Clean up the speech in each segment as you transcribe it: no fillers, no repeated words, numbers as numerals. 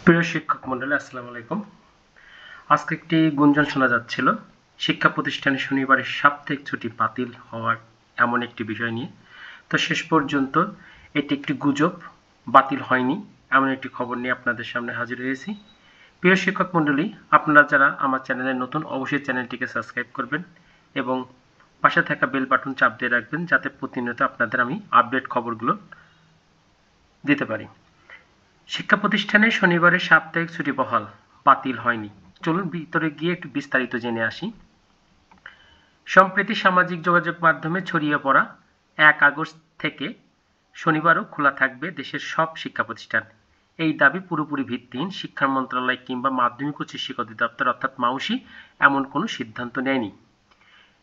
প্রিয় শিক্ষক মণ্ডলী, আসসালামু আলাইকুম। আজকে একটি গুঞ্জন শোনা যাচ্ছিল শিক্ষা প্রতিষ্ঠানে শনিবারের সাপ্তাহিক ছুটি বাতিল হওয়ার এমন একটি বিষয় নিয়ে। তো শেষ পর্যন্ত এটি একটি গুজব, বাতিল হয়নি এমন একটি খবর নিয়ে আপনাদের সামনে হাজির হয়েছি। প্রিয় শিক্ষক মণ্ডলী, আপনারা যারা আমার চ্যানেলে নতুন, অবশ্যই চ্যানেলটিকে সাবস্ক্রাইব করবেন এবং পাশে থাকা বেল বাটন চাপ দিয়ে রাখবেন, যাতে প্রতিনিয়ত আপনাদের আমি আপডেট খবরগুলো দিতে পারি। শিক্ষা প্রতিষ্ঠানে শনিবারের সাপ্তাহিক ছুটি বহাল, বাতিল হয়নি। চলুন ভিতরে গিয়ে একটু বিস্তারিত জেনে আসি। সম্প্রতি সামাজিক যোগাযোগ মাধ্যমে ছড়িয়ে পড়া 1 আগস্ট থেকে শনিবারও খোলা থাকবে দেশের সব শিক্ষা প্রতিষ্ঠান। এই দাবি পুরোপুরি ভিত্তিহীন। শিক্ষা মন্ত্রণালয় কিংবা মাধ্যমিক ও শিক্ষা অধিদপ্তর অর্থাৎ মাউসি এমন কোনো সিদ্ধান্ত নেয়নি।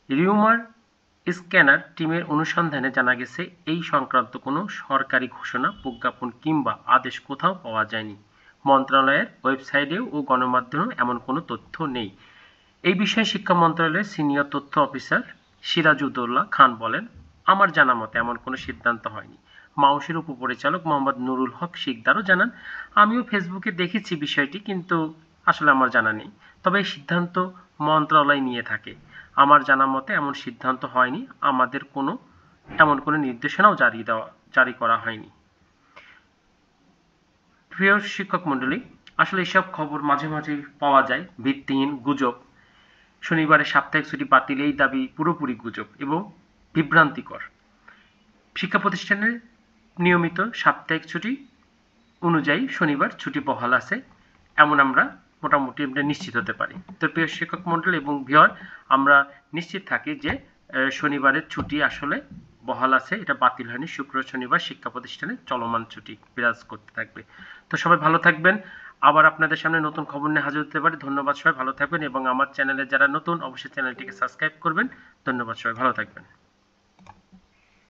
রিউমার স্ক্যানার টিমের অনুসন্ধানে জানা গেছে, এই সংক্রান্ত কোনো সরকারি ঘোষণা, প্রজ্ঞাপন কিংবা আদেশ কোথাও পাওয়া যায়নি। মন্ত্রণালয়ের ওয়েবসাইটেও ও গণমাধ্যমেও এমন কোনো তথ্য নেই। এই বিষয়ে শিক্ষা মন্ত্রণালয়ের সিনিয়র তথ্য অফিসার সিরাজউদ্দৌলা খান বলেন, আমার জানা মতে এমন কোনো সিদ্ধান্ত হয়নি। মাউসির উপপরিচালক মোহাম্মদ নুরুল হক শিকদারও জানান, আমিও ফেসবুকে দেখেছি বিষয়টি, কিন্তু আসলে আমার জানা নেই। তবে এই সিদ্ধান্ত মন্ত্রণালয় নিয়ে থাকে। আমার জানা মতে এমন সিদ্ধান্ত হয়নি। আমাদের এমন কোনো নির্দেশনাও জারি করা হয়নি। প্রিয় শিক্ষক মণ্ডলী, আসলে এসব খবর মাঝে মাঝে পাওয়া যায়, ভিত্তিহীন, গুজব। শনিবারের সাপ্তাহিক ছুটি বাতিল, এই দাবি পুরোপুরি গুজব এবং বিভ্রান্তিকর। শিক্ষা প্রতিষ্ঠানের নিয়মিত সাপ্তাহিক ছুটি অনুযায়ী শনিবার ছুটি বহাল আছে, এমন আমরা মোটামুটি নিশ্চিত হতে পারি। তো প্রিয় শিক্ষক মণ্ডলী এবং ভিউয়ার, আমরা নিশ্চিত থাকি যে শনিবারের ছুটি আসলে বহাল আছে, এটা বাতিল হয়নি। শুক্র শনিবার শিক্ষা প্রতিষ্ঠানে চলমান ছুটি বিরাজ করতে থাকবে। তো সবাই ভালো থাকবেন। আবার আপনাদের সামনে নতুন খবর নিয়ে হাজির হতে পারি। ধন্যবাদ, সবাই ভালো থাকবেন এবং আমার চ্যানেলে যারা নতুন, অবশ্যই চ্যানেলটিকে সাবস্ক্রাইব করবেন। ধন্যবাদ, সবাই ভালো থাকবেন।